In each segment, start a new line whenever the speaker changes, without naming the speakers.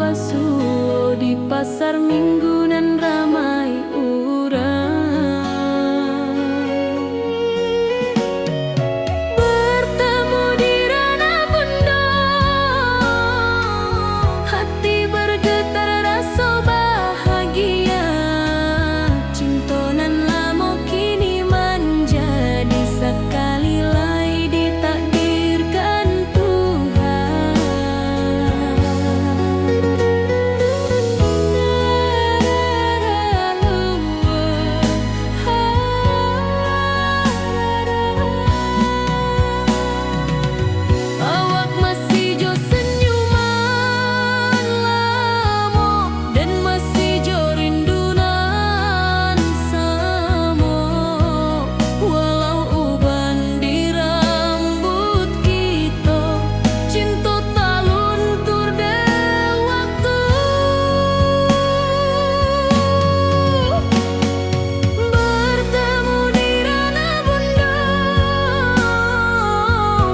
basuh di pasar minggu nan ramai urang. Bertemu di ranah bunda, hati bergetar rasa bahagia. Cinta nan lama kini menjadi sekali lai ditakdirkan Tuhan. Awak masih jo senyuman lamo dan masih jo rindunan samo. Walau uban di rambut kita, cinta tak luntur de waktu. Bertemu di ranah bunda,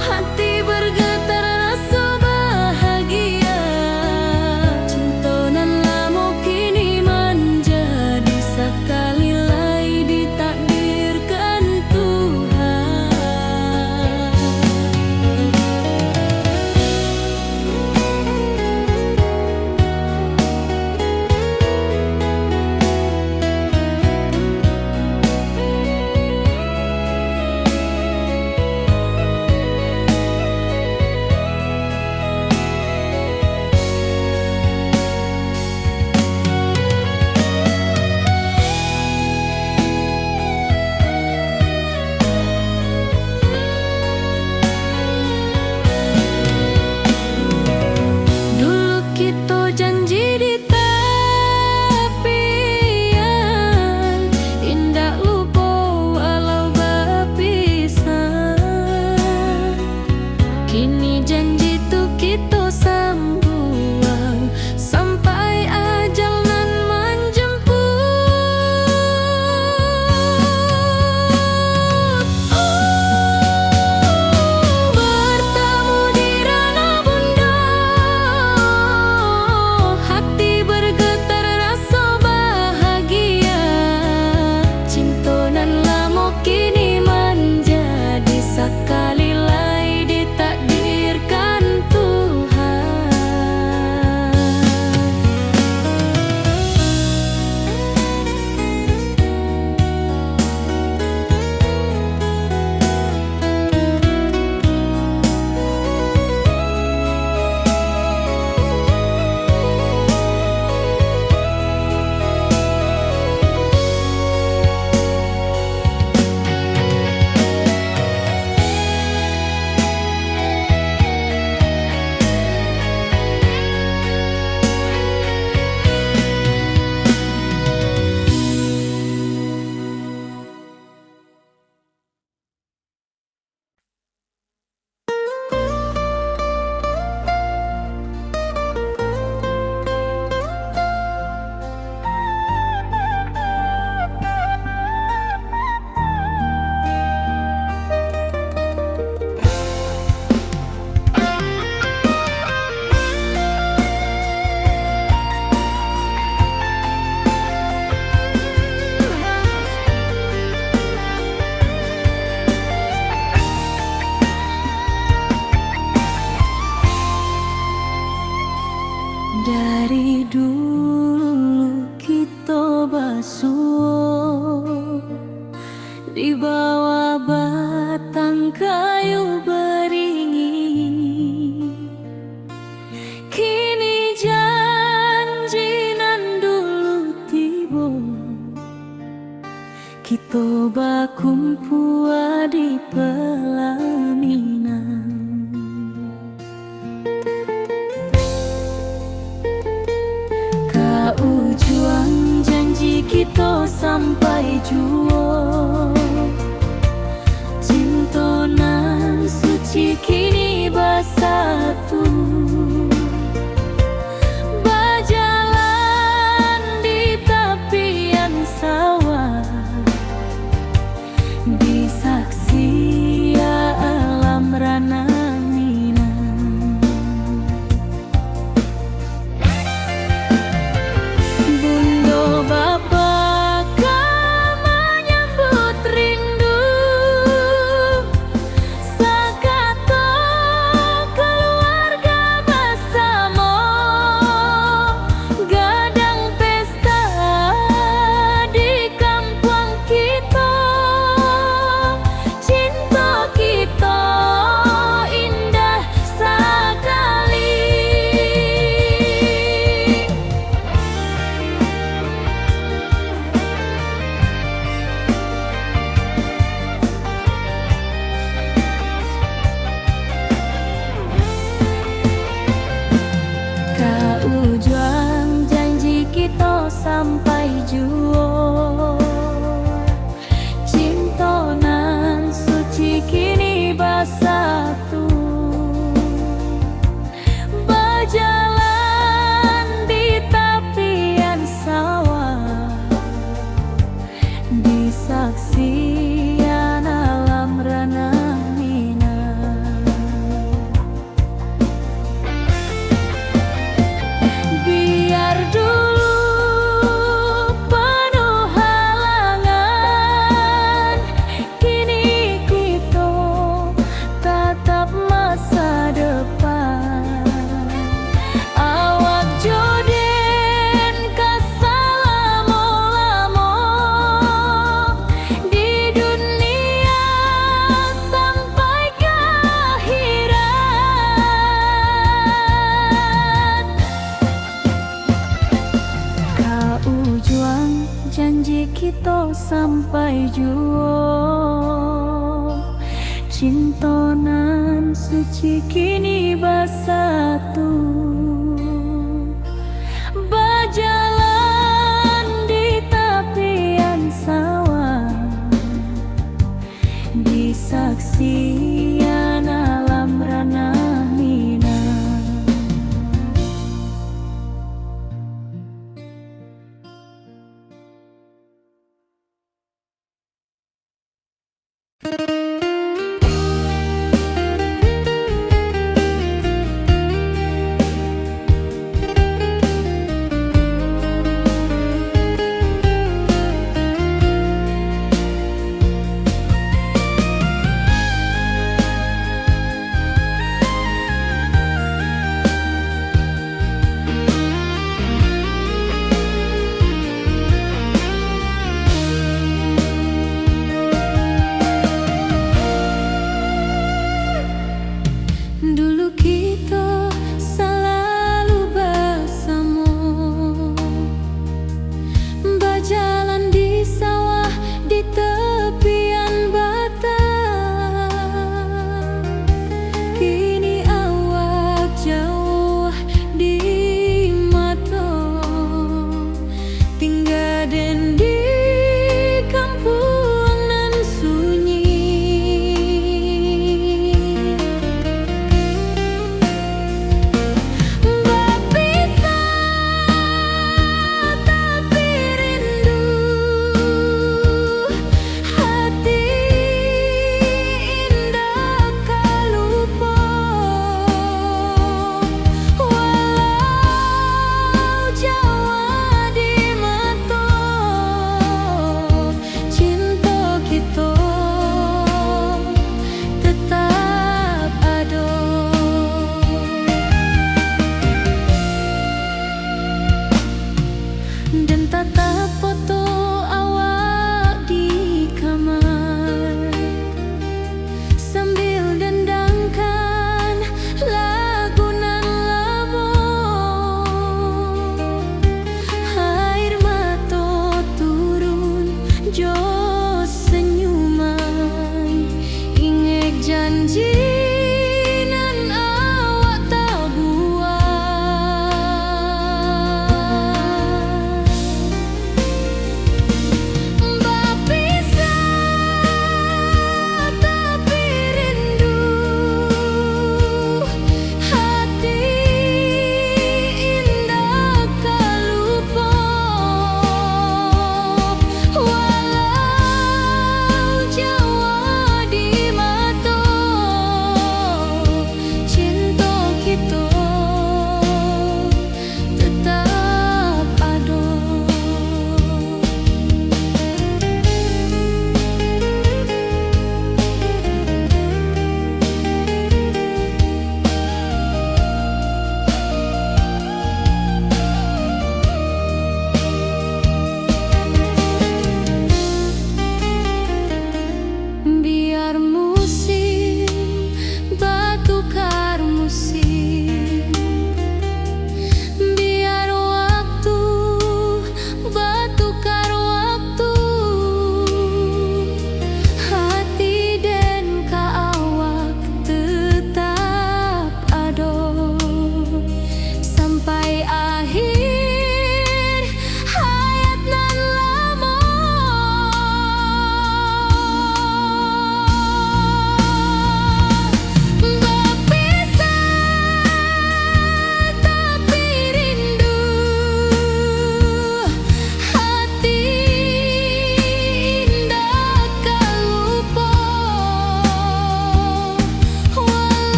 hati bergetar rasa bahagia. Cinta nan lama kini menjadi sekali lai ditakdirkan Tuhan. Dulu kita janji di tepian, indah lupa walau berpisah. Kini janji tu kita sambung sampai ajal nan menjemput. Bertemu di ranah bunda, hati bergetar rasa bahagia. Cinta nan lama kini menjadi sekali lai ditakdirkan Tuhan. Dari dulu kita basuh di bawah batang kayu beringin. Kini janji nan dulu tiba, kita bakumpul di pelaminan. Juang janji kita sampai jua, cinta nan suci kini bersatu. Berjalan di tepian sawah, disaksi alam ranah Minang. kita sampai juo. Cintonan suci kini bersatu, berjalan di tepian sawah, di saksian alam ranah Minang. Dulu kita selalu bersama, berjalan di sawah di tepian batang. Kini awak jauh di mata, tinggal den di kampung nan sunyi. Dan tatap foto awak di kamar, sambil dendangkan lagu nan lama. Air mata turun jo senyuman, ingat janji nan awak tak buat.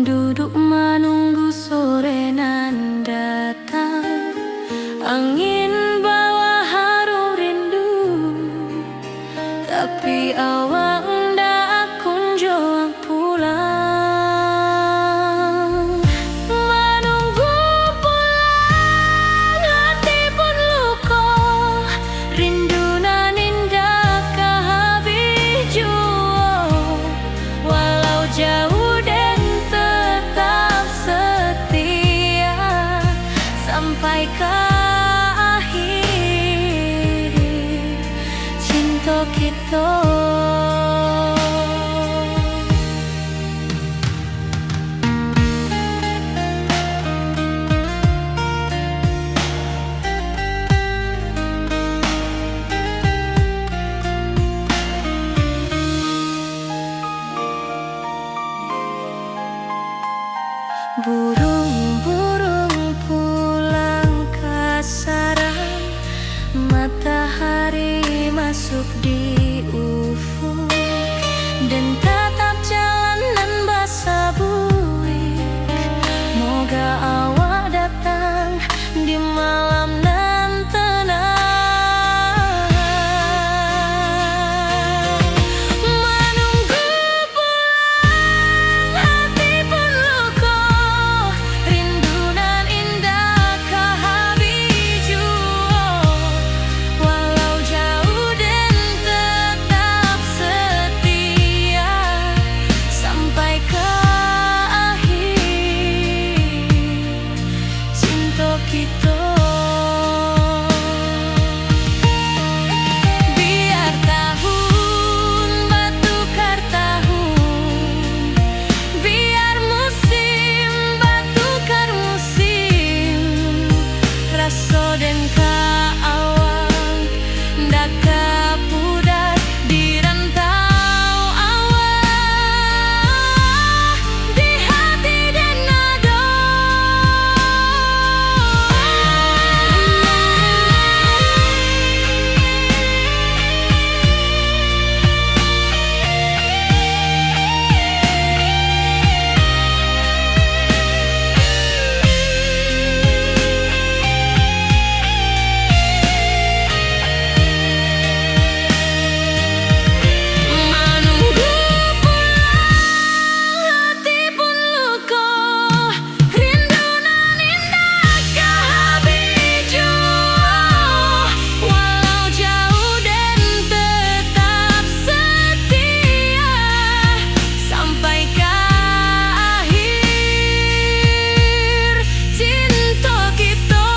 duduk menunggu sore nan datang. Angin bawa harum rindu, tapi awak ndak kunjung pulang. Menunggu pulang, hati pun luka, rindu nan indah kehabis jua. Walau jauh dan tetap setia sampai ke kita. Burung-burung pulang ke sarang, matahari masuk di ufuk, dan tatap jalanan basah buik. Moga awak datang di malam nan tenang. Menunggu pulang, hati pun luka, rindu nan indah kehabis jua. Walau jauh dan tetap setia sampai ke akhir cinta kita. Biar tahun bertukar tahun, biar musim bertukar musim, rasa dan keawang ndak kepudar di rantau awak, di hati dan nada. Menunggu pulang, hati pun luka, rindu nan indah kehabis jua. Walau jauh dan tetap setia sampai ke akhir cinta kita.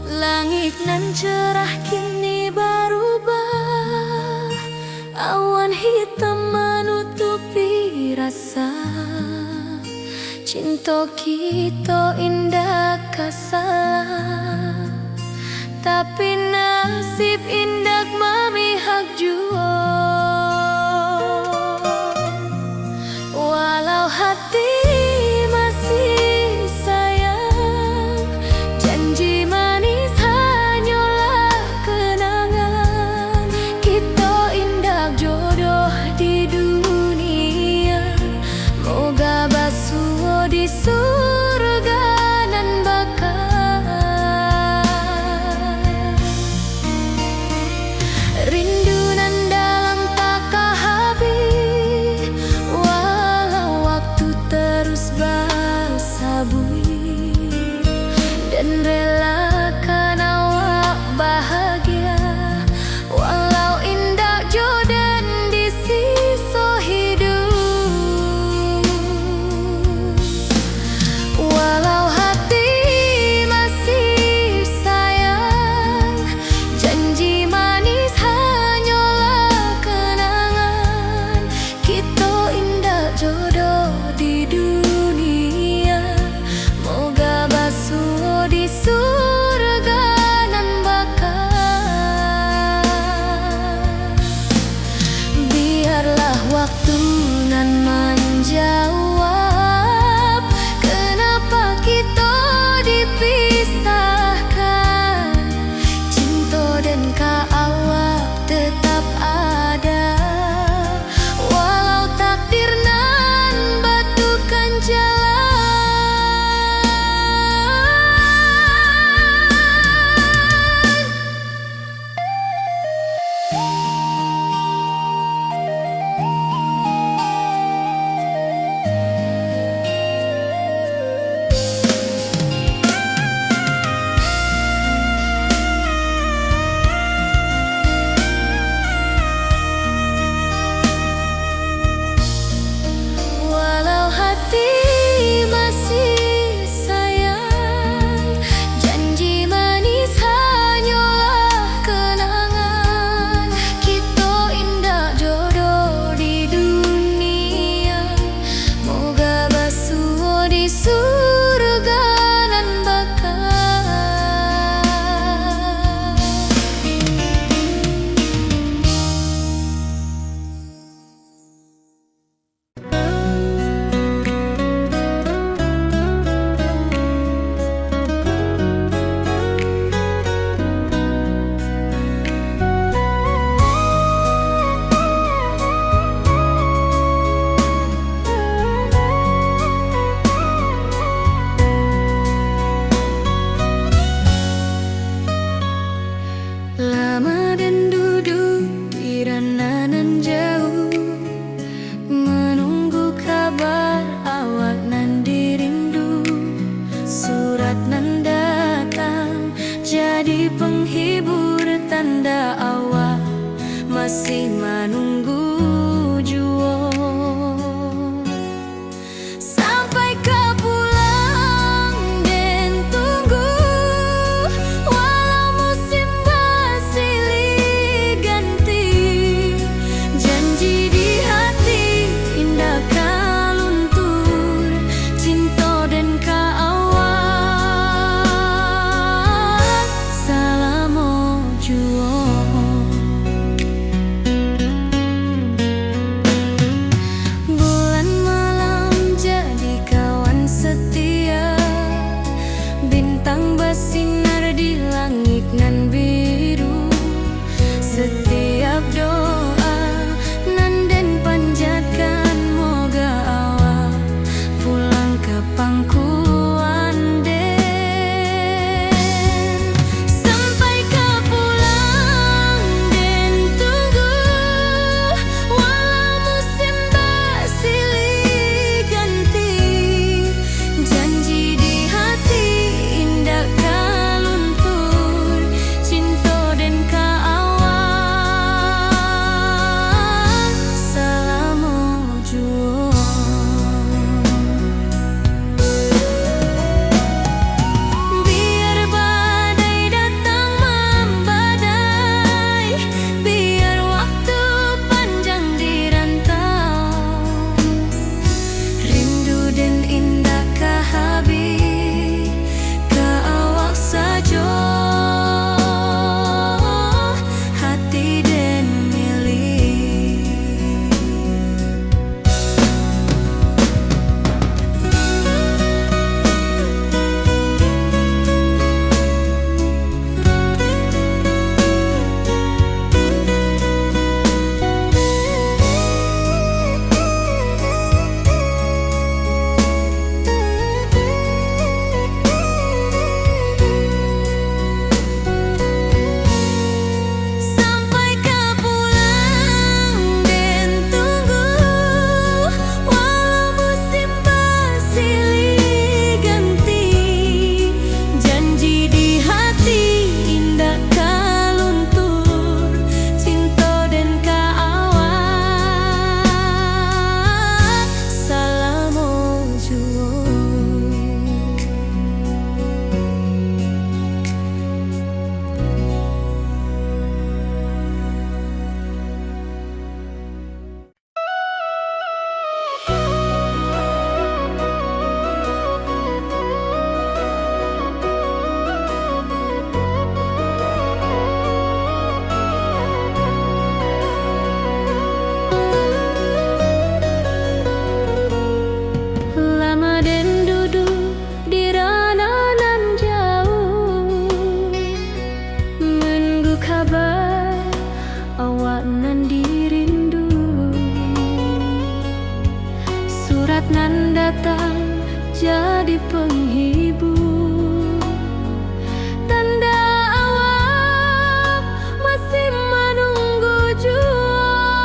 Langit nan cerah kini berubah, awan hitam menutupi rasa. Cinta kita indah kasalah, tapi nasib indah memihak jua. Walau hati masih sayang, janji manis hanyalah kenangan. Kita indah jodoh di dunia, moga basuh di surga nan bakal. Rindu nan dalam tak habis, walau waktu terus bersabui, dan relakan awak bahagia. Walau indah jodan di sisa hidup, datang jadi penghibur, tanda awal masih menunggu jua.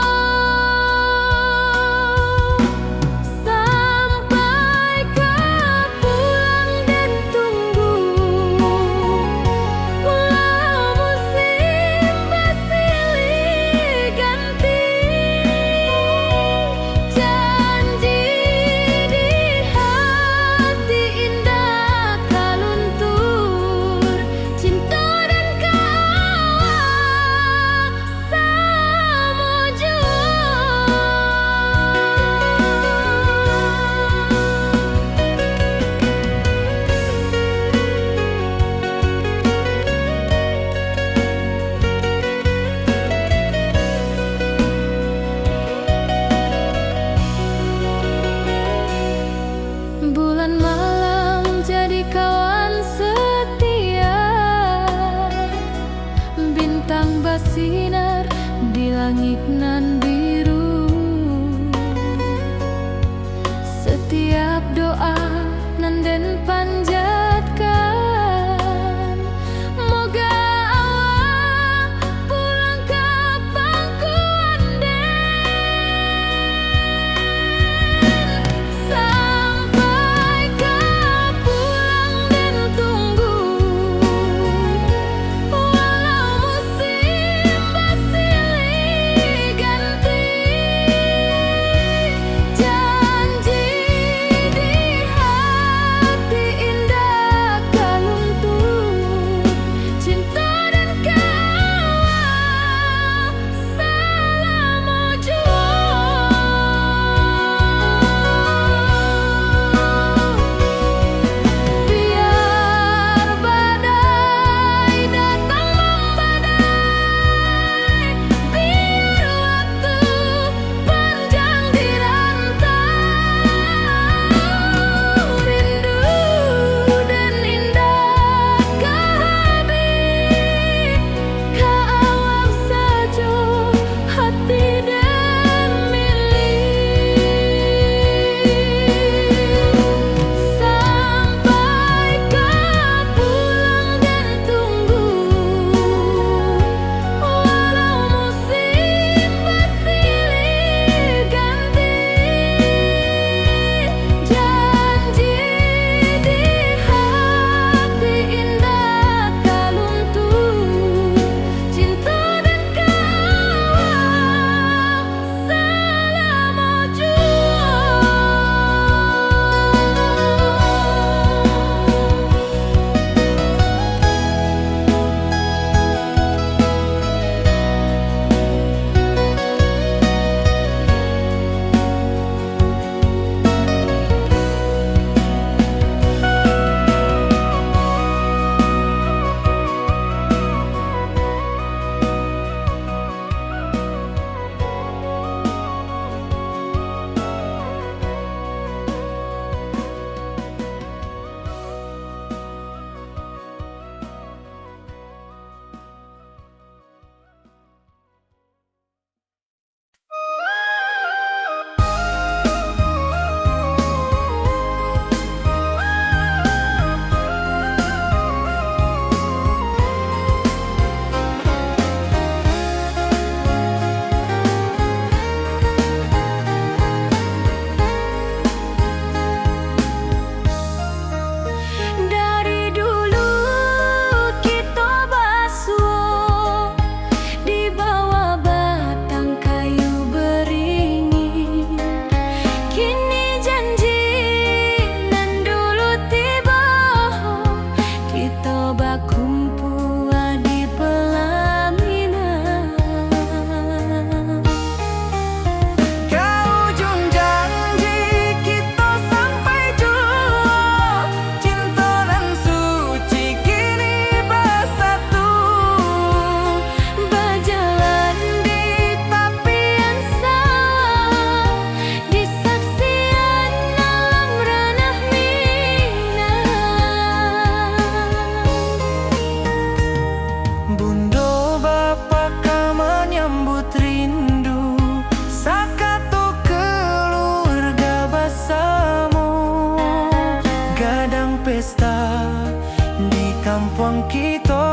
Sampai kau pulang dan tunggu, pulau musim bersilih ganti. Janji di hati indah kaluntur, cinta dan kawal sama jua. Bulan malam jadi kawan setia, bintang bersinar di langit nan biru. Setiap doa nan den panjatkan, moga awak pulang ke pangkuan den. Sampai kau pulang dan tunggu, walau musim bersilih ganti. Janji di hati
pesta di kampung kita.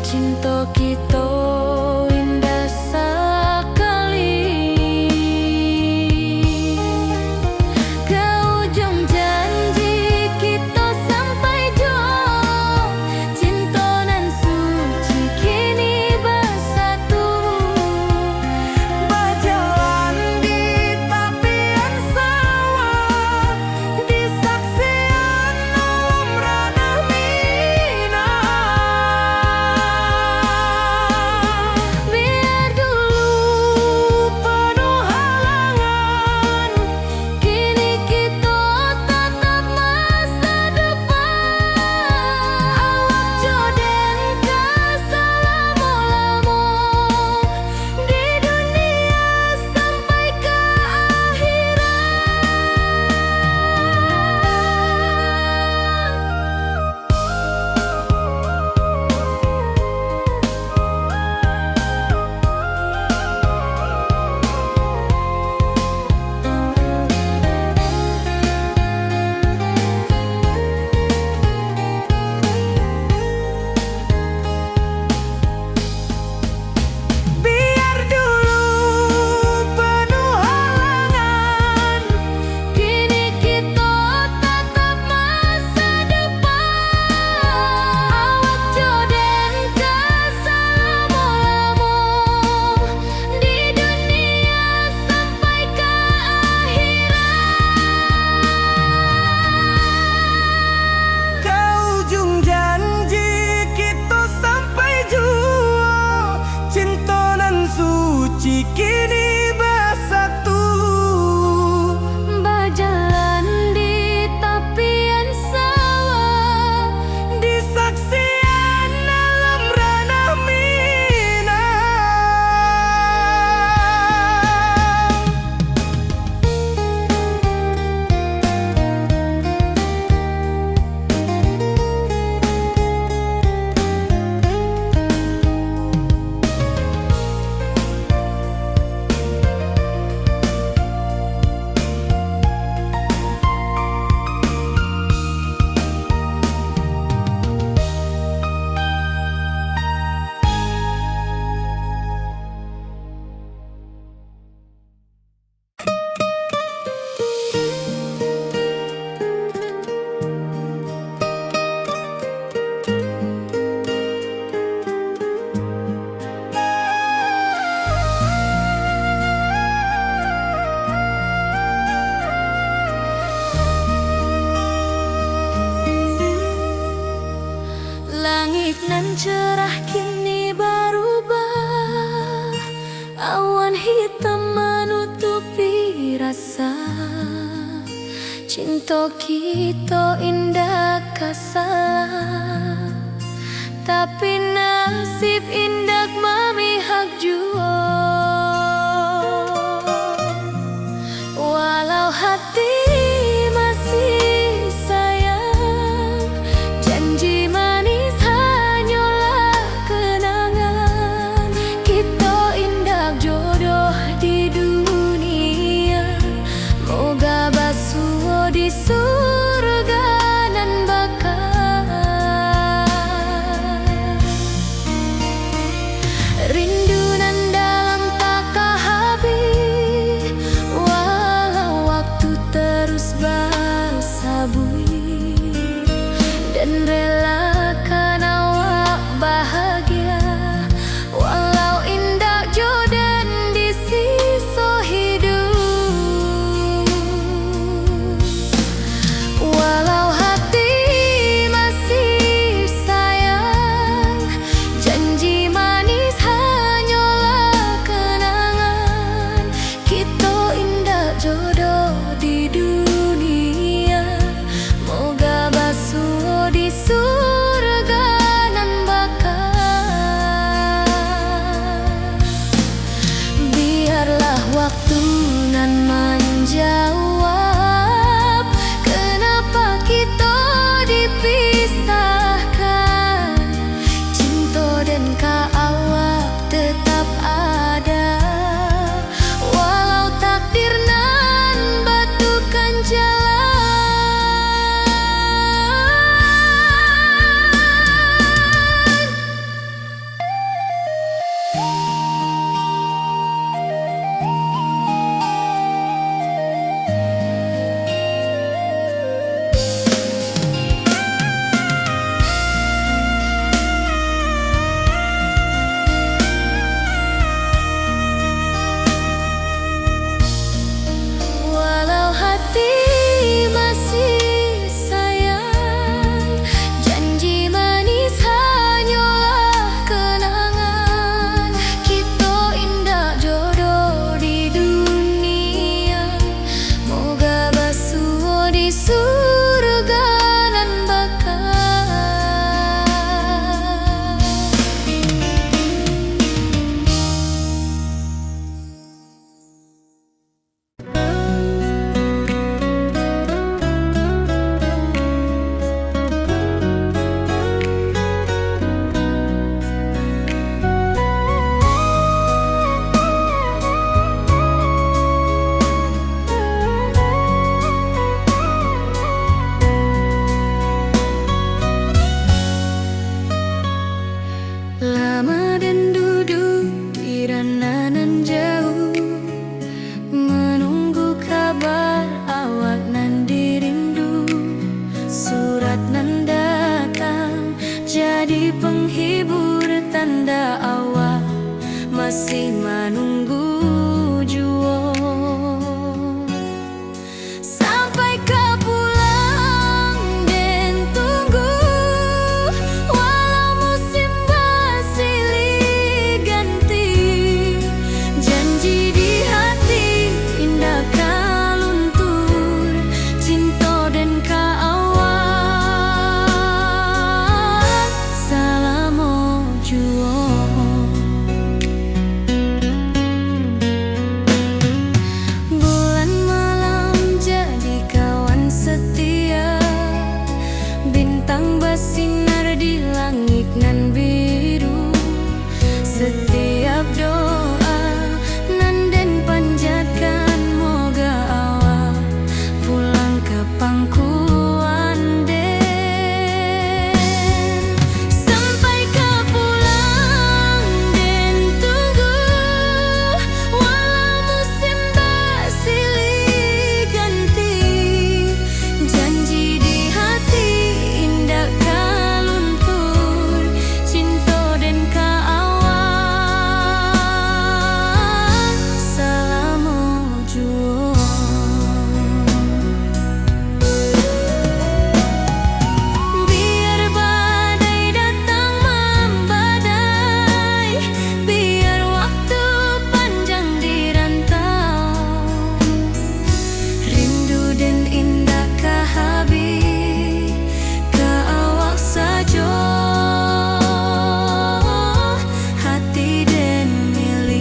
Cinta kita indah sekali. Ke ujung janji kita sampai jauh. Cinta nan suci kini bersatu.
Berjalan di tepian sawah, di saksian alam ranah Minang.
Biar dulu penuh halangan, kini kita tatap masa depan. Awak joden ke selama-lama di dunia sampai ke
Biar dulu penuh halangan,
kini kita tatap masa depan. Awak joden ke selama-lama di dunia sampai ke
ke ujung janji kita sampai jua. Cinta nan suci kini bersatu.
berjalan di tepian sawah.
Di saksian alam ranah Minang.
Langit nan cerah kini berubah. Awan hitam menutupi rasa. Cinta kita indah kasalah, tapi nasib indah memihak jua. Walau hati masih sayang, janji manis hanyalah kenangan. Kita indah jodoh di dunia, moga basuh di surga nan bakal. Rindu nan dalam tak habis, walau waktu terus bersabui, dan relakan awak bahagia. Walau indah jodan di sisa hidup, walau hati masih sayang, janji manis hanyalah kenangan. Kita indah jodoh di dunia, moga basuh di surga tanda awal masih menunggu jua. Sampai kau pulang dan tunggu, walau musim bersilih ganti. Janji di hati indah kau luntur, cinta dan kau awal selama jua. Bulan malam jadi kawan setia, bintang bersinar di langit nan biru. Setiap doa nan den panjatkan, moga awal pulang ke pangkuan den. Sampai kau pulang dan tunggu, walau musim bersilih ganti. Janji di hati indah kau luntur, cinta dan kau awal selama jua. Biar badai datang membadai, biar waktu panjang dirantau, rindu dan indah kah habis ke awak saja, hati dan milik.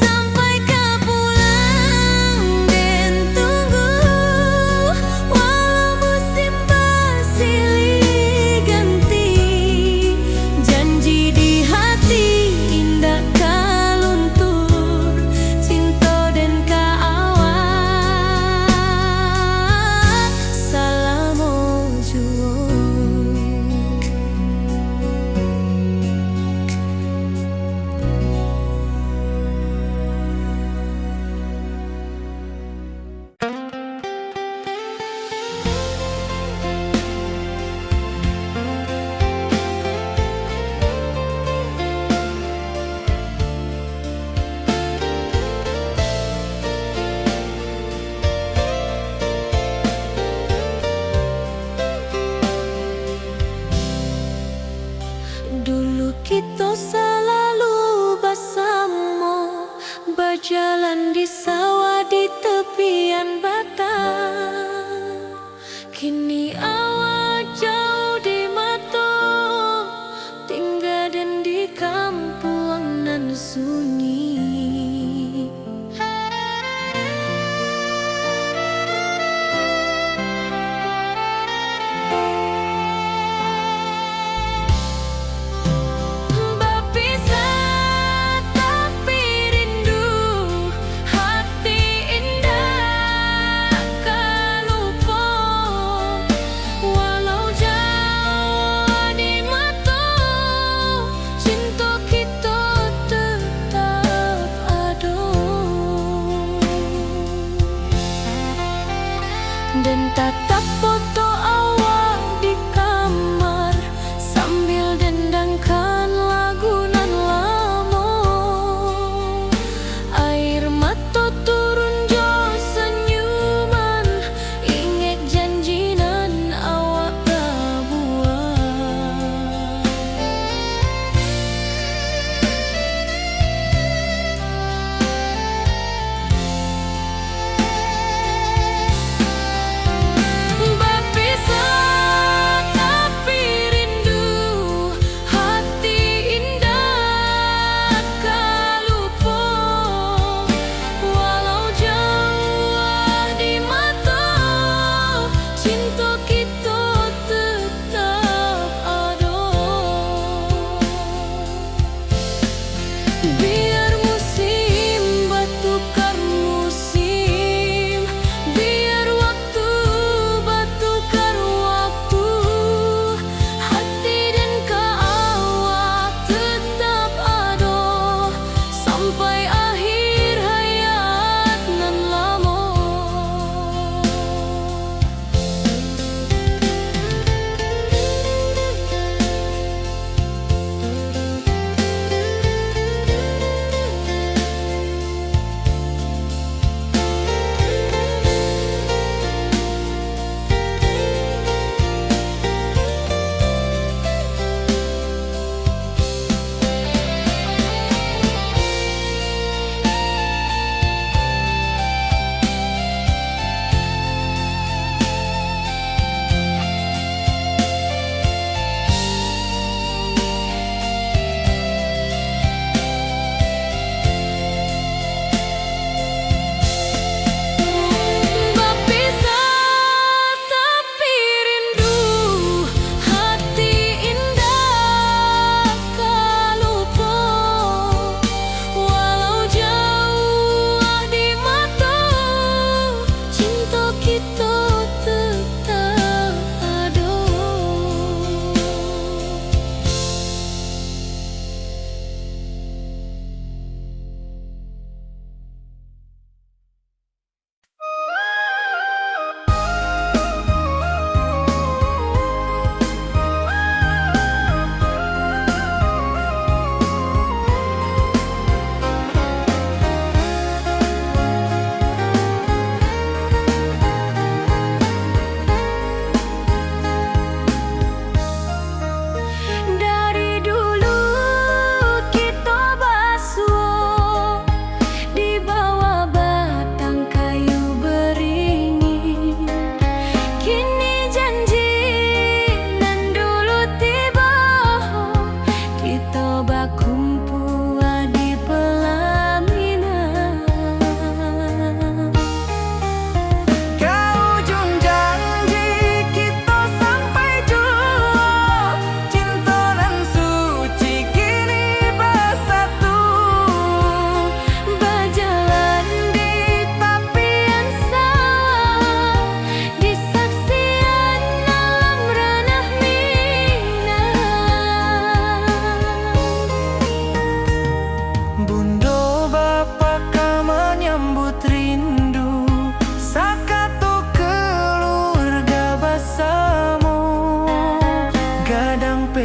Sampai kau pulang dan tunggu, walau musim bersilih ganti. Janji di hati indah kau luntur, cinta dan kau awal selama jua. Dulu kita selalu bersama, berjalan di sawah di tepian batang. Kini awak jauh di mata, tinggal dan di kampung nan sunyi. Berpisah tapi rindu, hati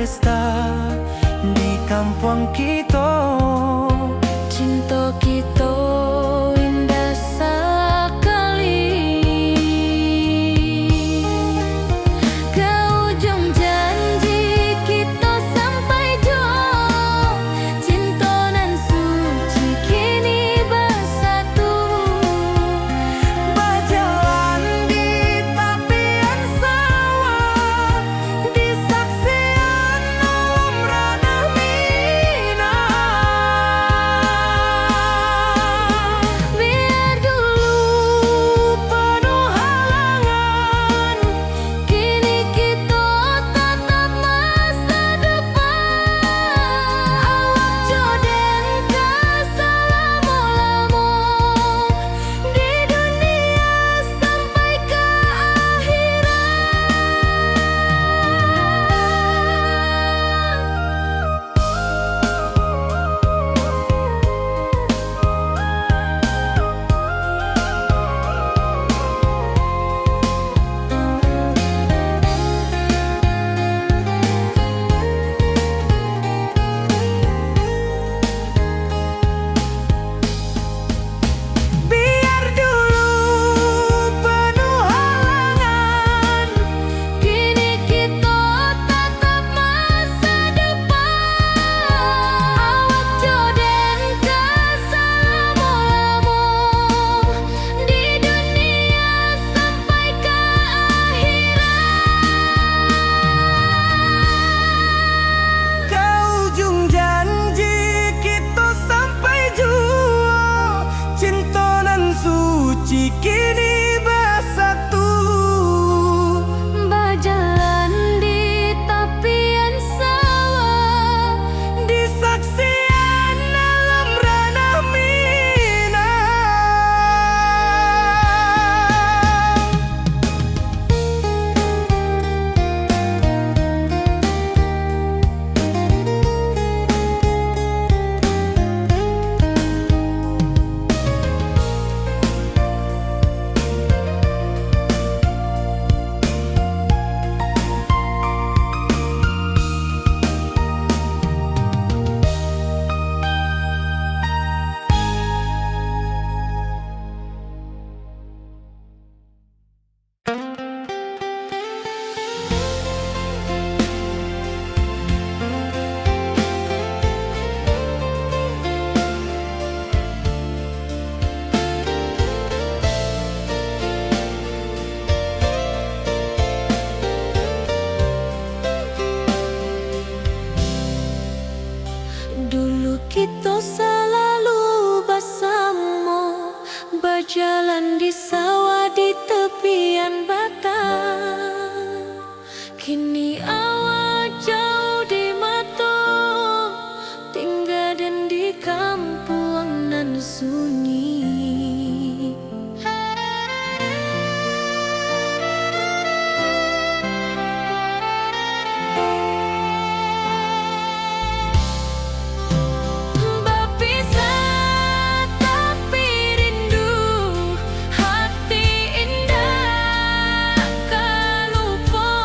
pesta di kampung kita.
Cinta kita indah sekali. Ke ujung janji kita sampai jauh. Cinta nan suci kini bersatu.
Berjalan di tepian sawah, di saksian alam ranah Minang.
Biar dulu penuh halangan, kini kita tatap masa depan. Awak joden ke selama-lama di dunia sampai ke
Biar dulu penuh halangan,
kini kita tatap masa depan. Awak joden ke selama-lama di dunia sampai ke
ke ujung janji kita sampai jua. Cinta nan suci kini bersatu.
berjalan di tepian sawah.
Di saksian alam ranah Minang.
Dulu kita selalu bersama, berjalan di sawah di tepian batang. Kini awak jauh di mata, tinggal dan di kampung nan sunyi. Berpisah tapi rindu, hati indah tak lupa.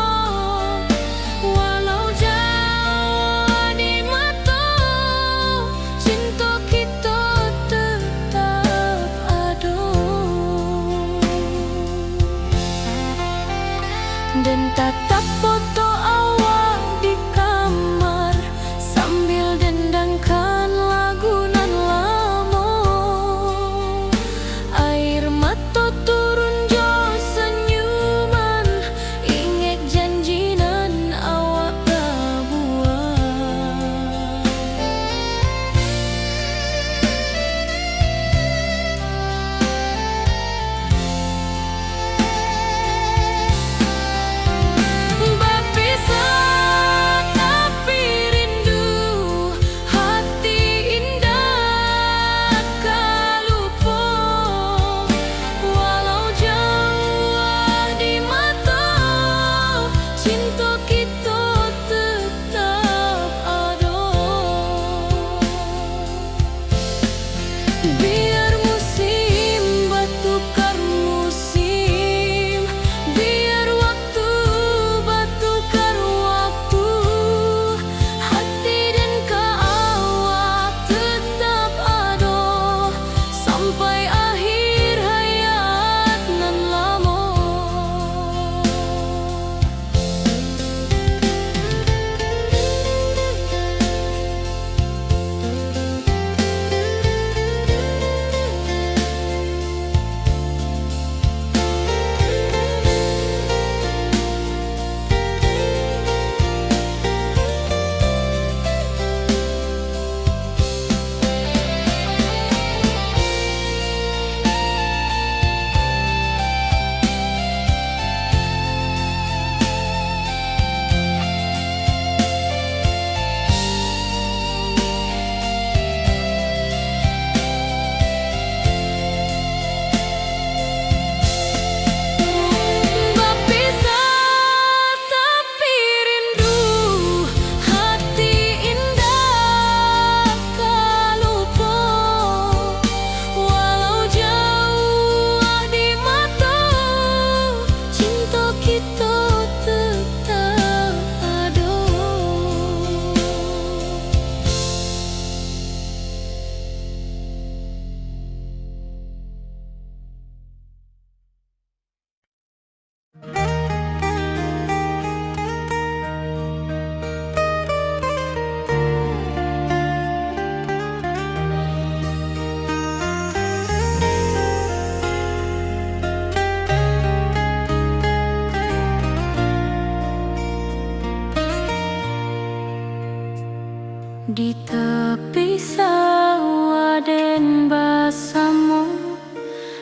Di tepi sawah den basamu,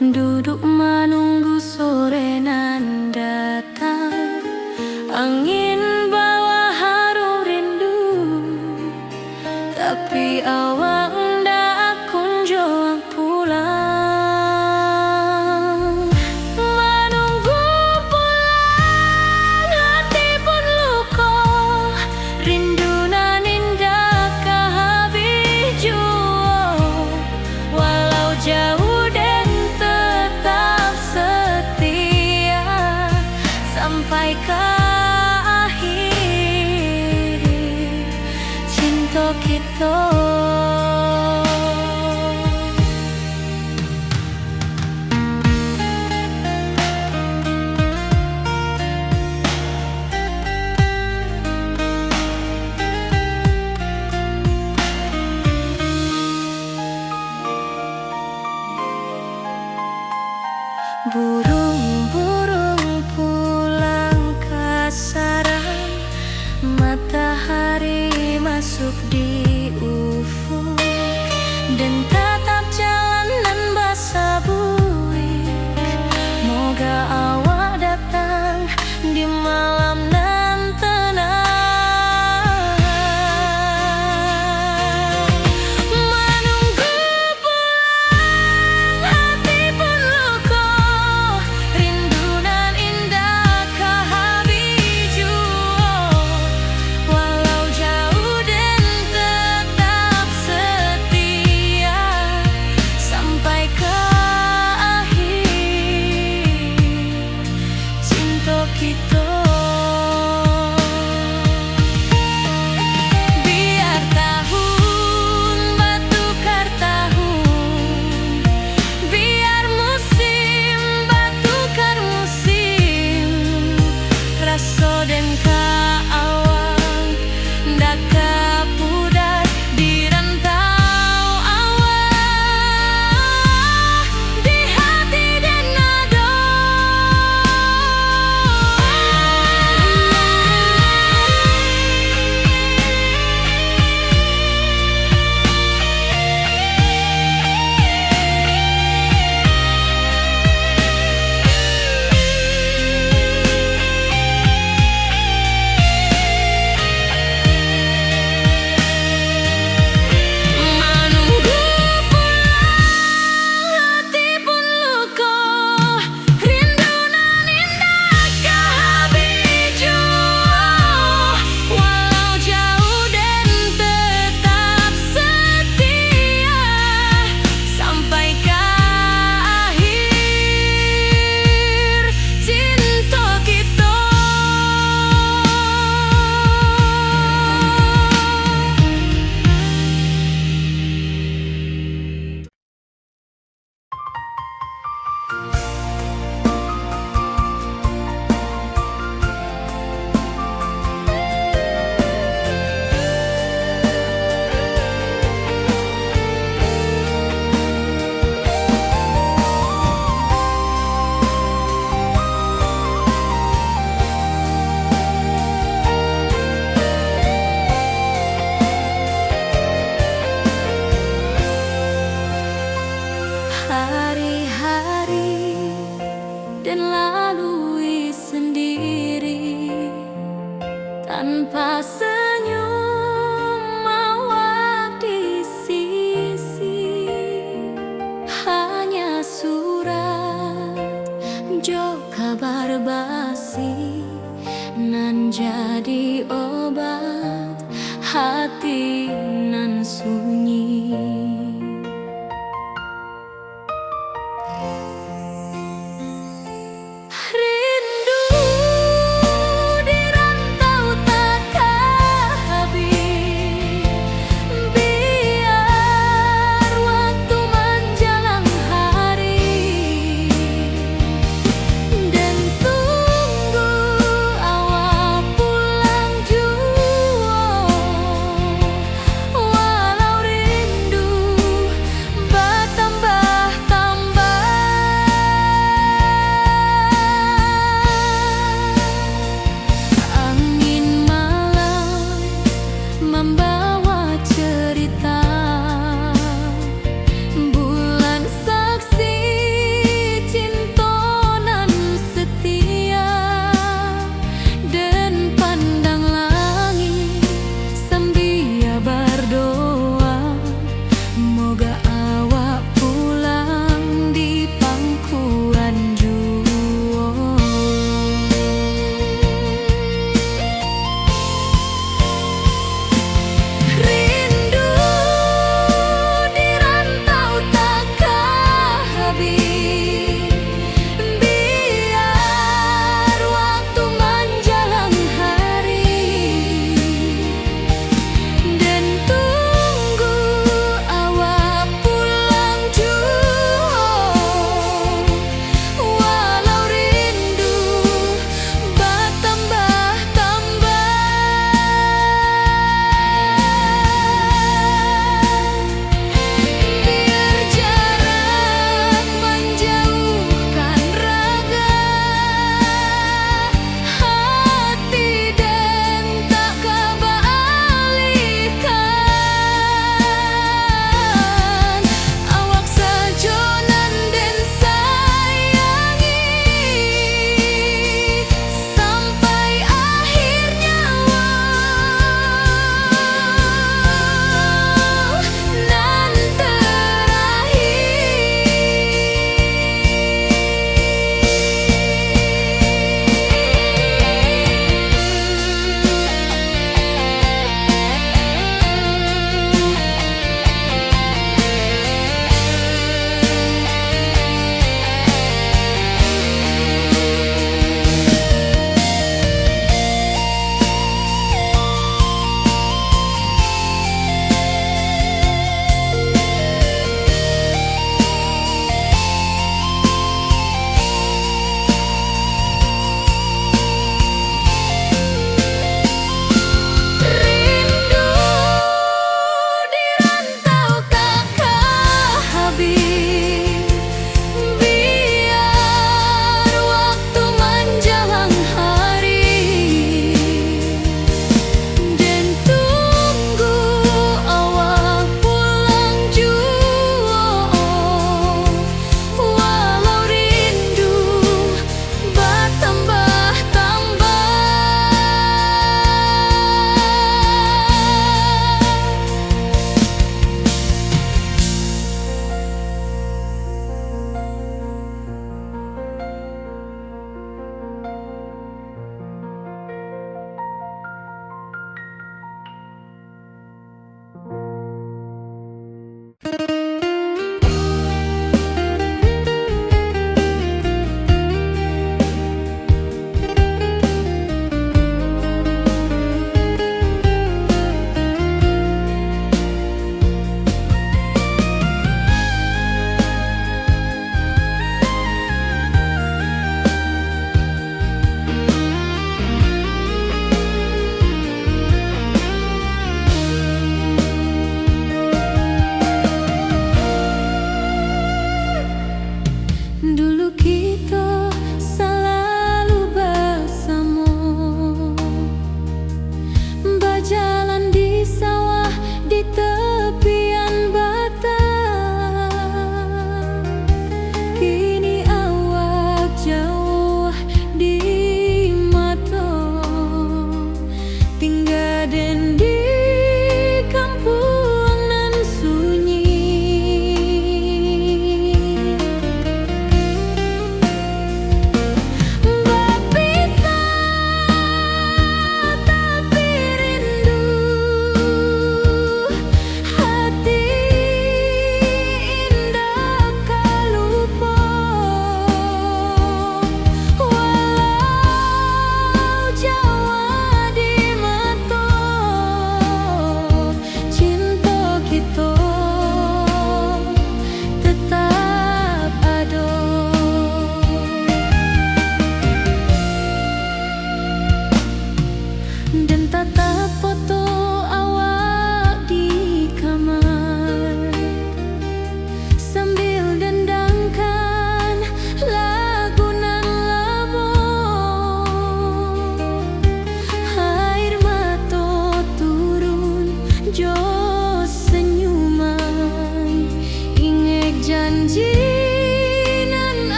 duduk menunggu sore nan datang. Angin bawa harum rindu, tapi awak ndak kunjung pulang. Menunggu pulang, hati pun luka, rindu nan indah kehabis jua. Walau jauh dan tetap setia sampai ke akhir cinta kita. Burung-burung pulang ke sarang, matahari masuk di ufuk, dan tatap jalanan basah buik. Moga awak datang di malam nan tenang. Menunggu pulang, hati pun luka, rindu nan indah kehabis jua. Walau jauh dan tetap setia sampai ke akhir cinta kita. Biar tahun bertukar tahun, biar musim bertukar musim, rasa dan keawang ndak kepudar di rantau awak, di hati dan nada. Menunggu pulang, hati pun luka, rindu nan indah kehabis jua. Walau jauh dan tetap setia sampai ke akhir cinta kita. Hari-hari dan lalui sendiri tanpa senyum awak di sisi. Hanya surat jo kabar basi nan jadi obat hati nan sunyi. Rindu di rantau tak habis, biar waktu menjelang hari, dan tunggu awak pulang jua.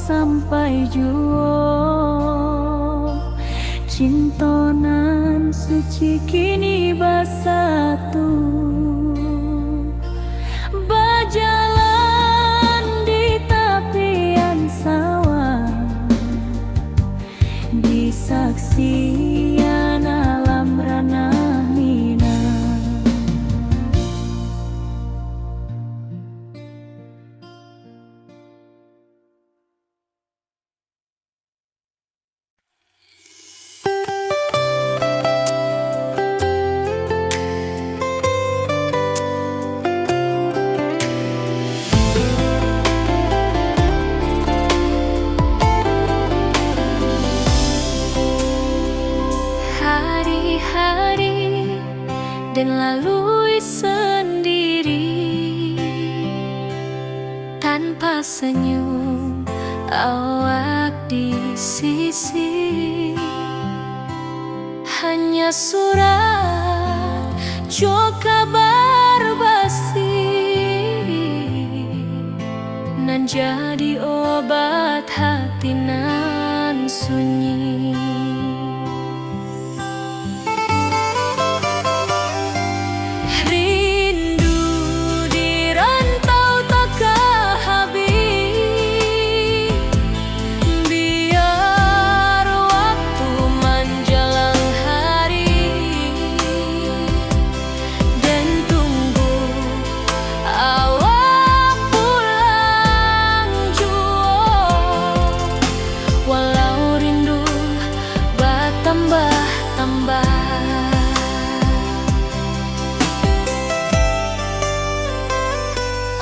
sampai juo. Cintonan suci kini bersatu, berjalan di tepian sawah, di saksian alam ranah Minang. Hari-hari dan lalui sendiri, tanpa senyum awak di sisi. Hanya surat jo kabar basi, nan jadi obat hati nan sunyi.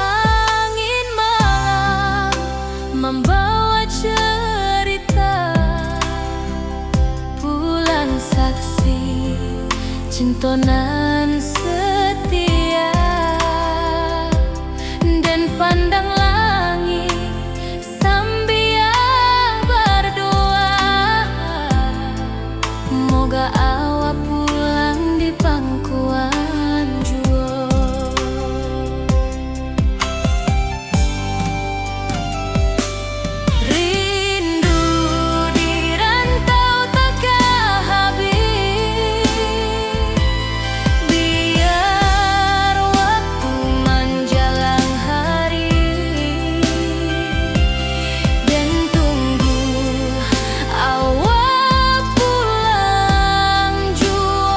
Angin malam membawa cerita, pulang saksi cintonan setia, dan pandang langit sambil berdoa, moga awak pulang di pangkuan juo. Rindu di rantau takkan habis, biar waktu menjelang hari, dan tunggu awak pulang juo.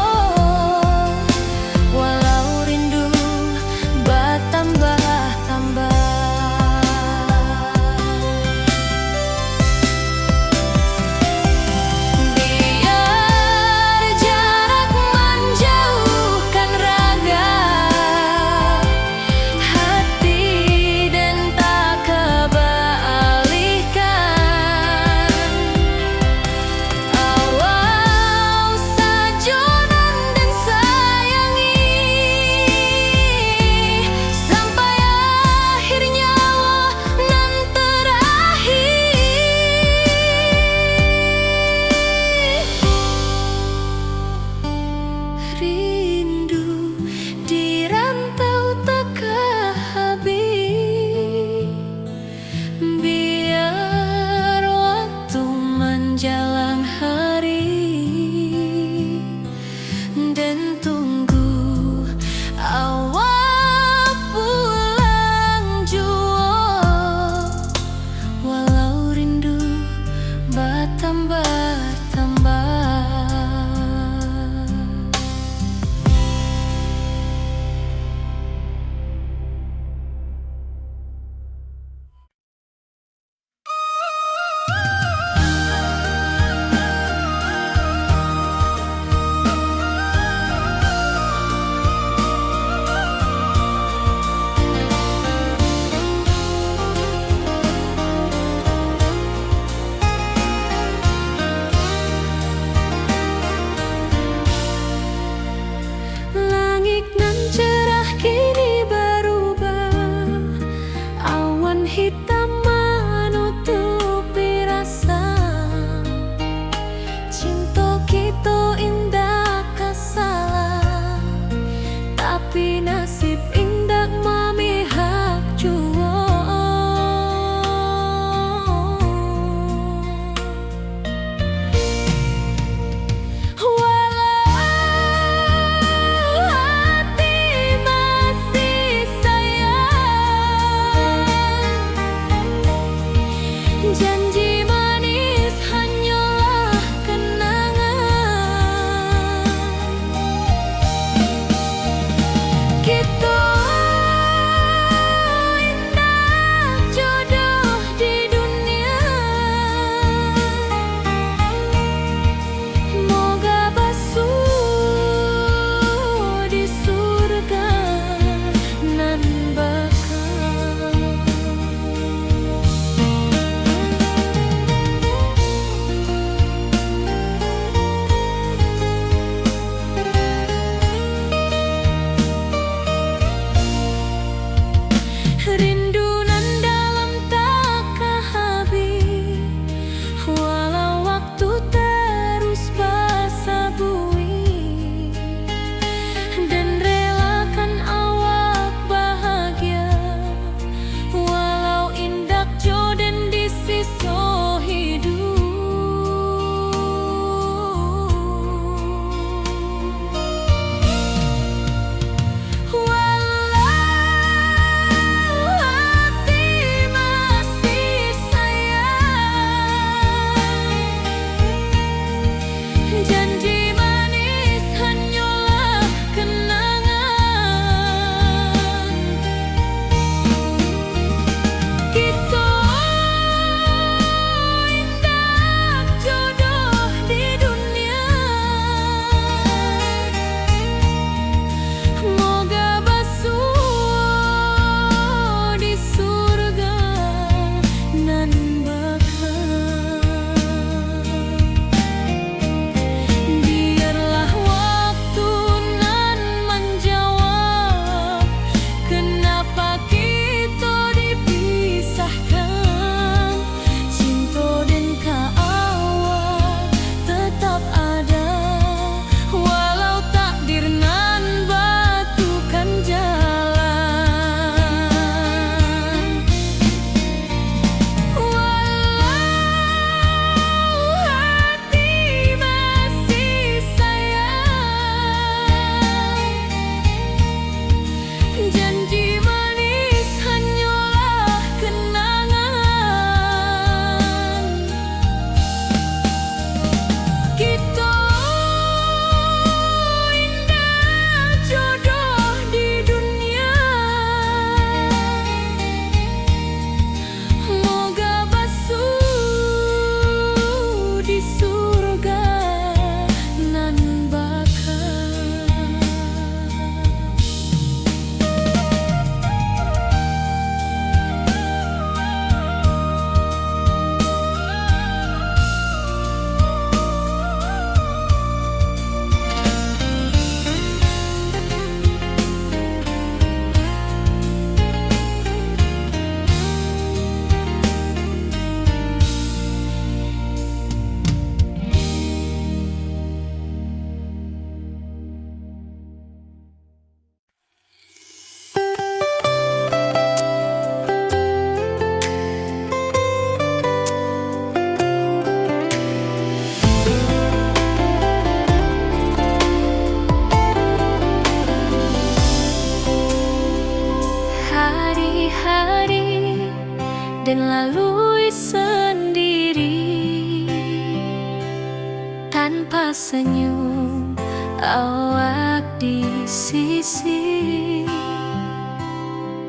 senyum awak di sisi.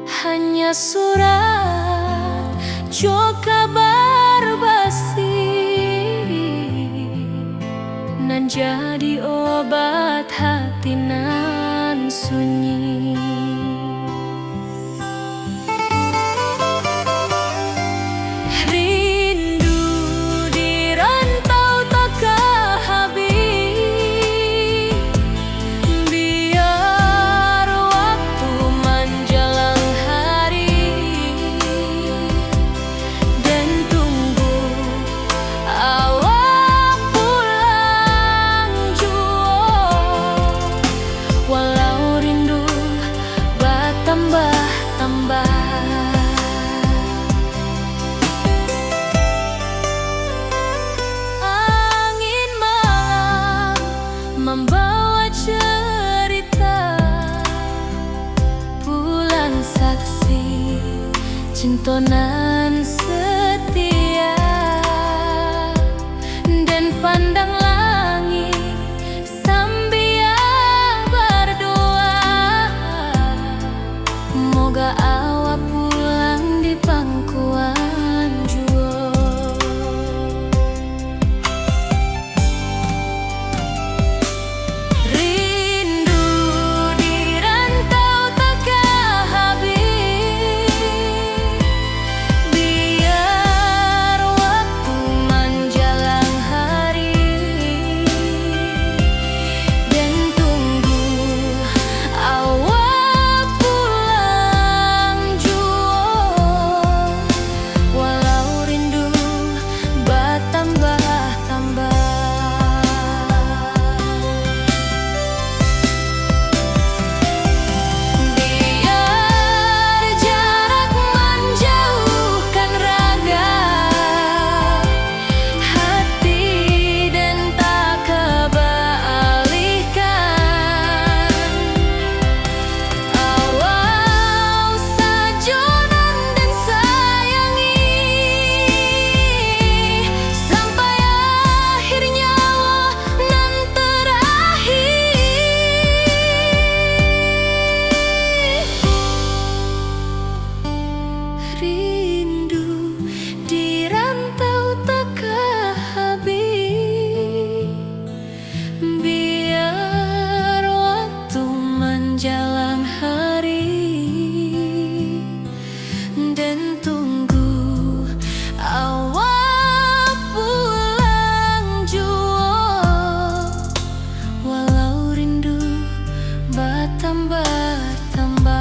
Hanya surat jo kabar basi nan jadi obat hati nan sunyi. Rindu di rantau tak habis, biar waktu menjelang hari dan tunggu awak pulang jua. Walau rindu bertambah-tambah, angin malam membawa cerita pulang saksi cintonan setia. Dan pandang langit sambil berdoa, moga awak pulang di pangkuan jua. Rindu di rantau tak habis, biar waktu menjelang hari dan tunggu awak pulang jua. Walau rindu bertambah-tambah, biar jarak menjauhkan raga hati dan tak kebalihkan. Awal sajonan dan sayangi sampai akhir nyawa nan terakhir. Rindu di rantau tak habis, biar waktu menjelang hari dan tunggu awak pulang jua. Walau rindu bertambah-tambah.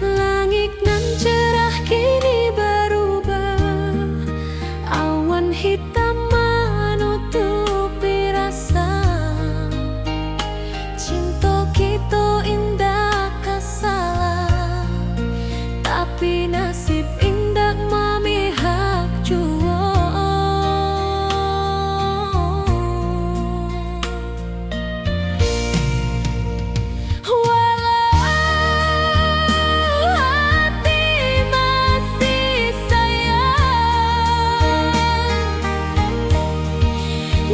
Langit nan cerah kini berubah, awan hitam menutupi rasa. Cinta kita indah kasalah, tapi nasib indah memihak jua. Walau hati masih sayang,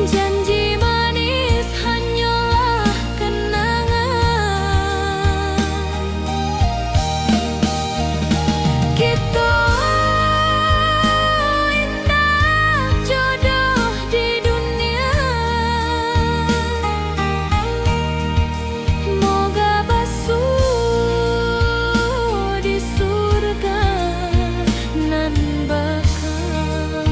janji manis hanyalah kenangan. Kita indah jodoh di dunia, moga basuh di surga nan bakal.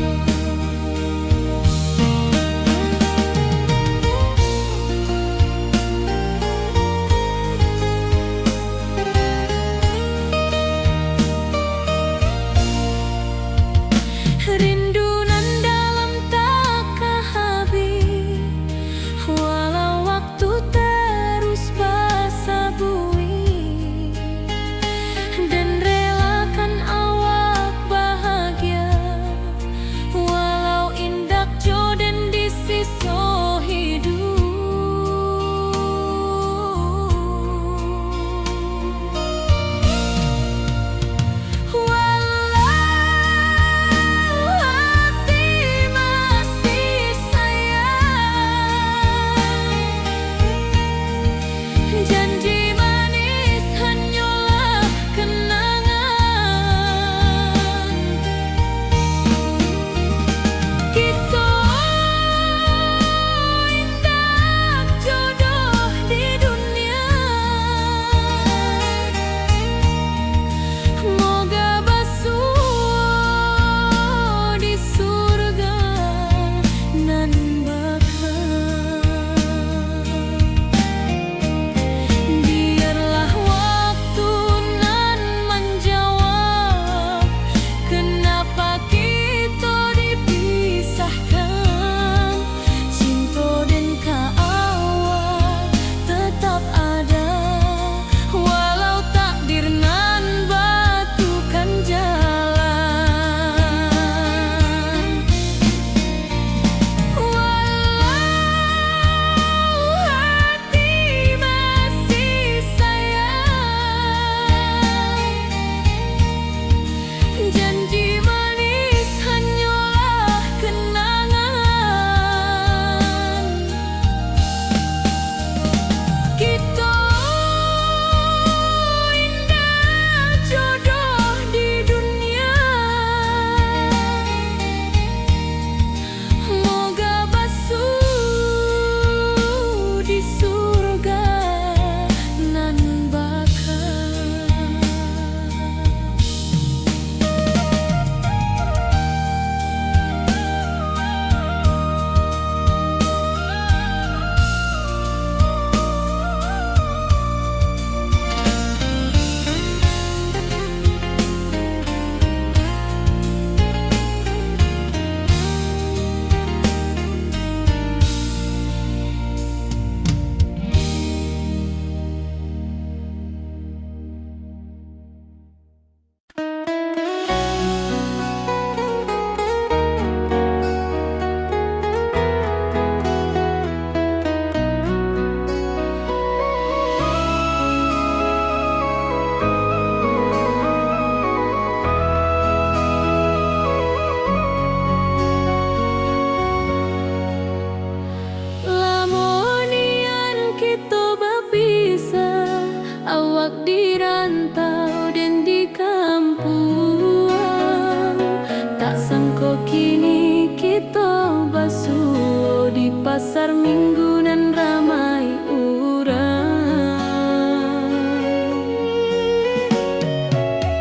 pasar minggu nan ramai urang.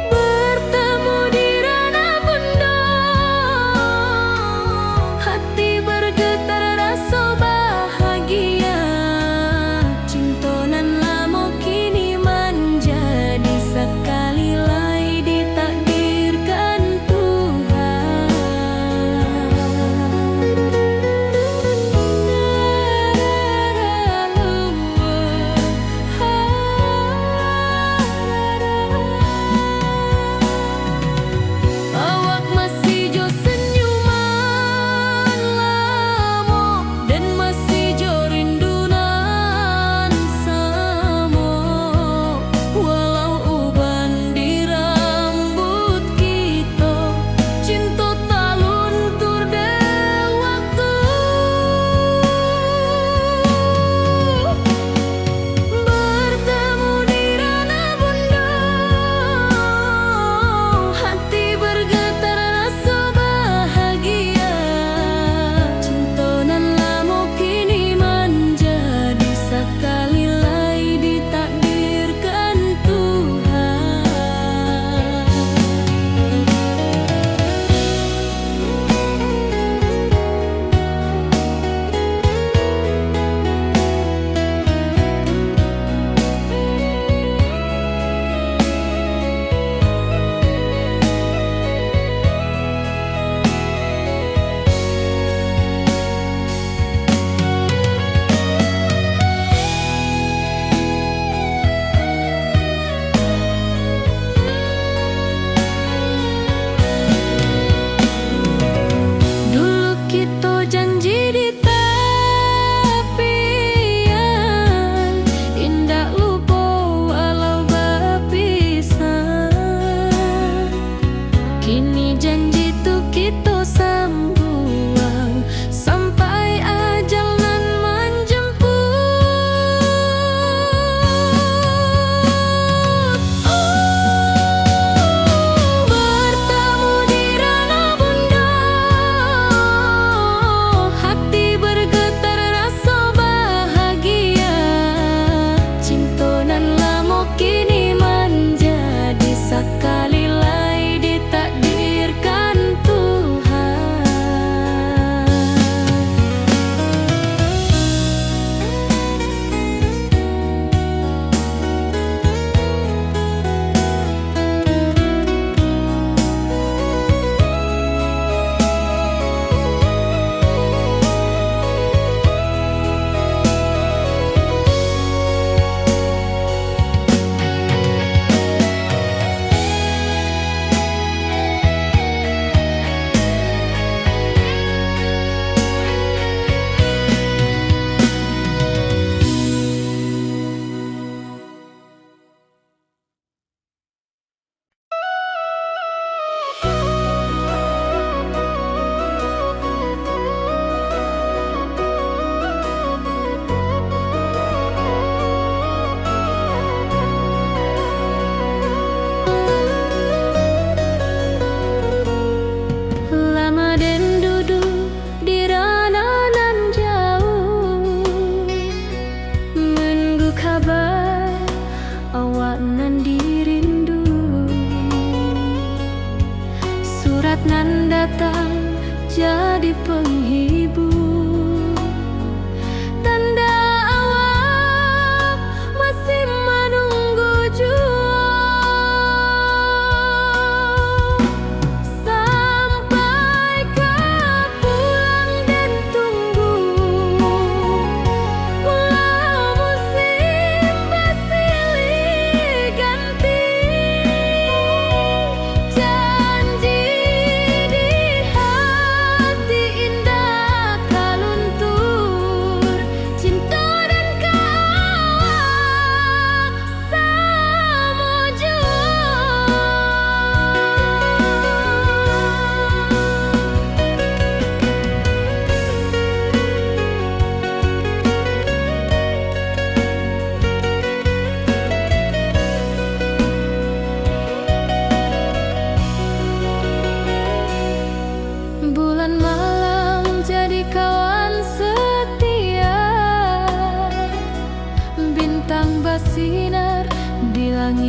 Bertemu di ranah bunda, hati bergetar rasa bahagia. Cintonan lamo kini menjadi sekali lagi ditakdirkan Tuhan.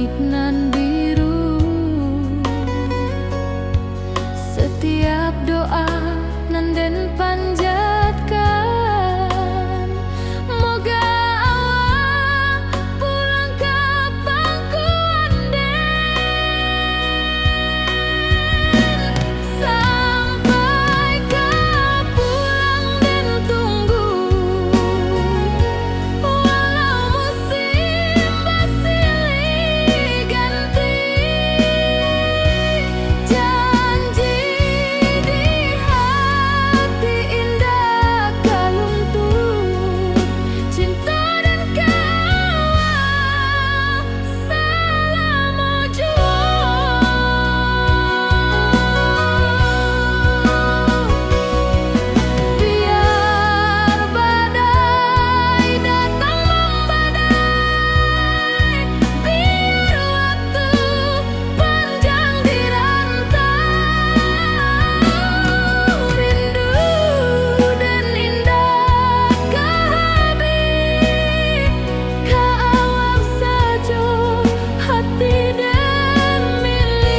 langit nan biru. Setiap doa nan den panjatkan, moga awak pulang ke pangkuan den. Sampai ke pulang den tunggu, walau musim bersilih ganti. Janji di hati indah kaluntung, cinta dan kawal selama jua. Biar badai datang membadai, biar waktu panjang dirantau, rindu dan indah kehabis, kawal saja hati dan milik.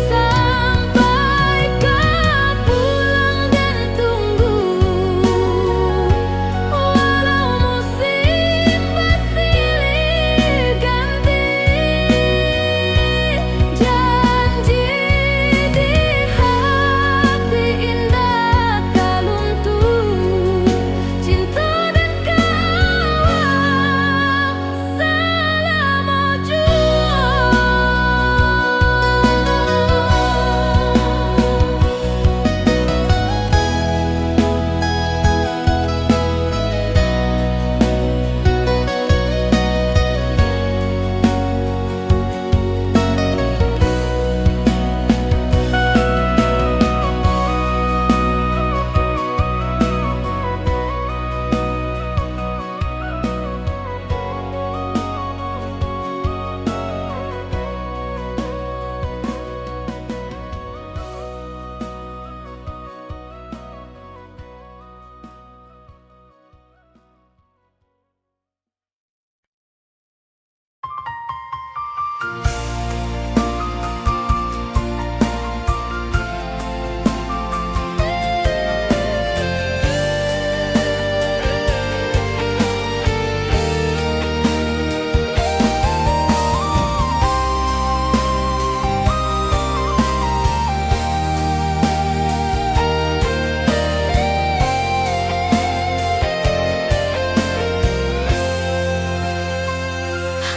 Sampai ke pulang dan tunggu, walau musim bersilih ganti. Janji di hati indah kaluntung, cinta dan kawal selama jua.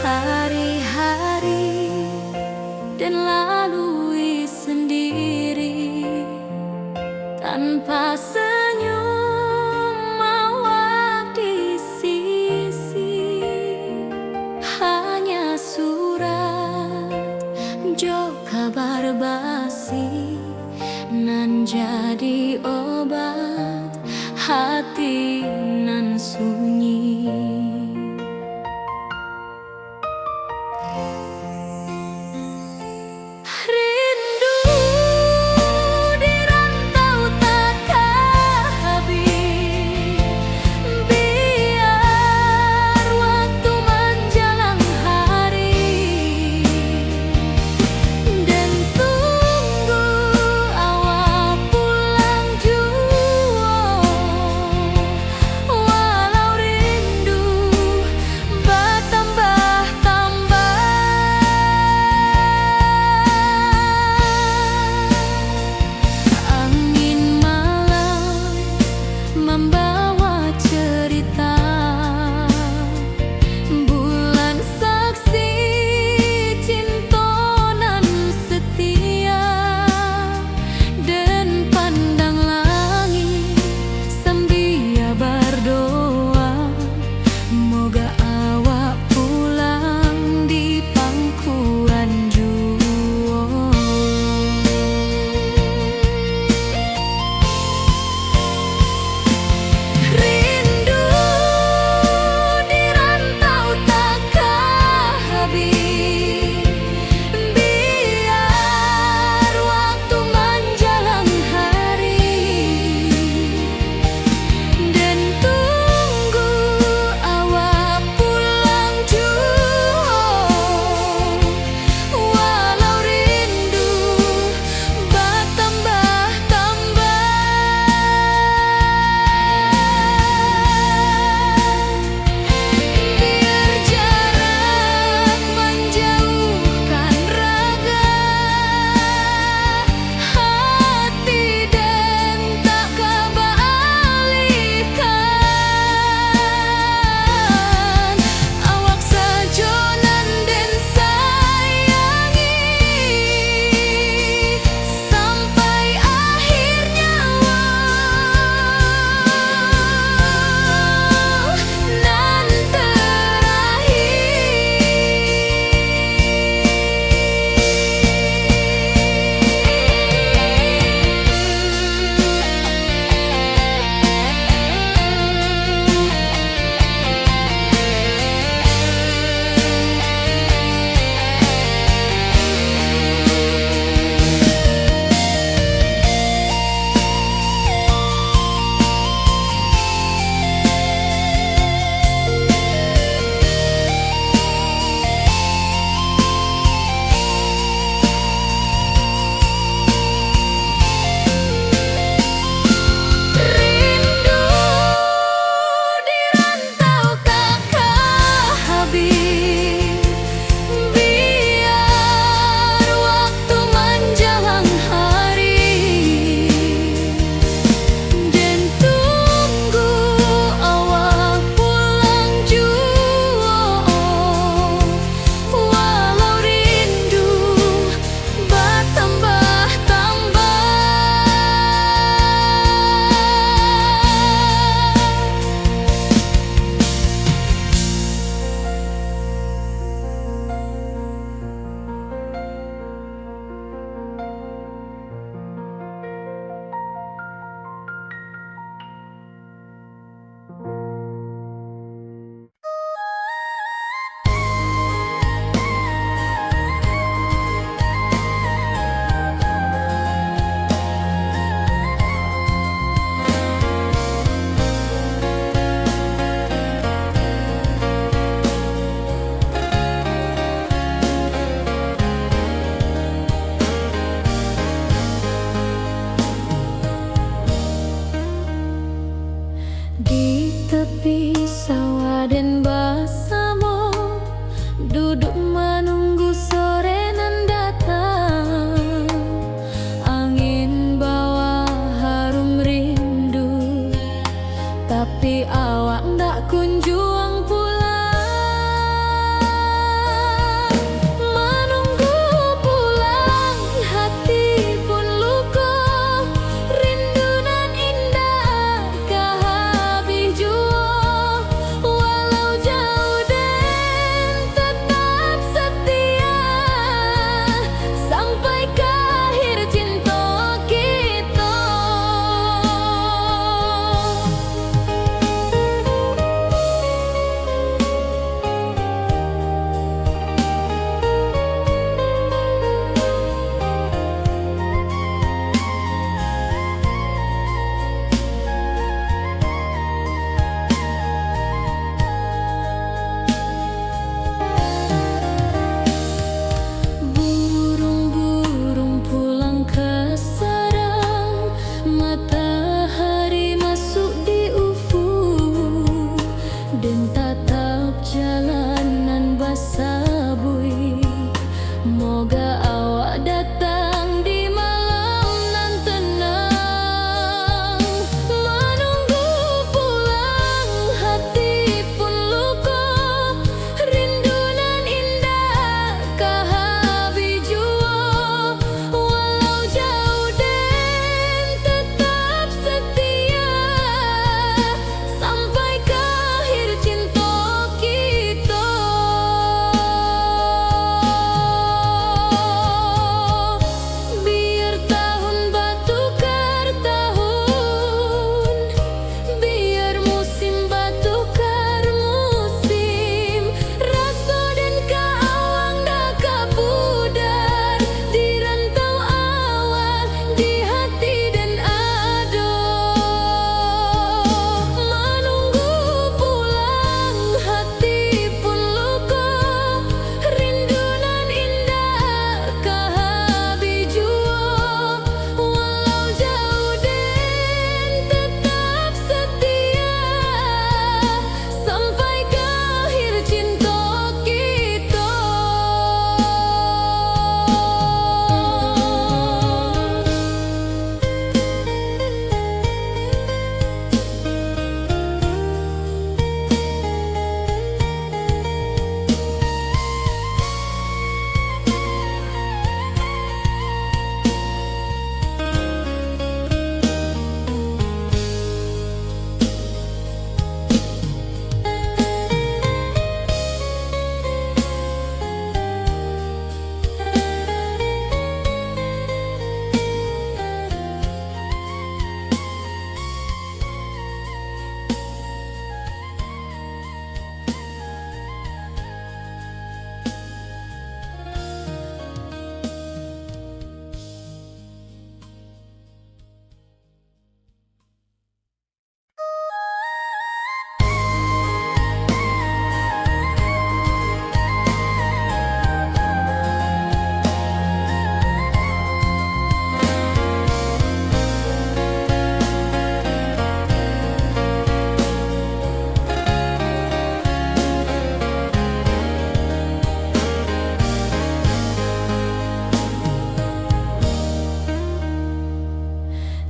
Hari-hari dan lalui sendiri, tanpa senyum awak di sisi. Hanya surat jo kabar basi nan jadi obat hati nan sunyi. Rindu di rantau tak habis, biar waktu menjelang hari, dan tunggu awak pulang jua. Walau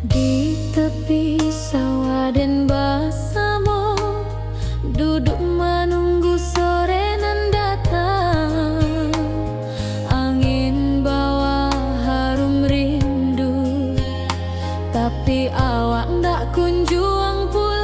Di tepi sawah dan bersama duduk menunggu sore nan datang. Angin bawa harum rindu, tapi awak ndak kunjung pulang.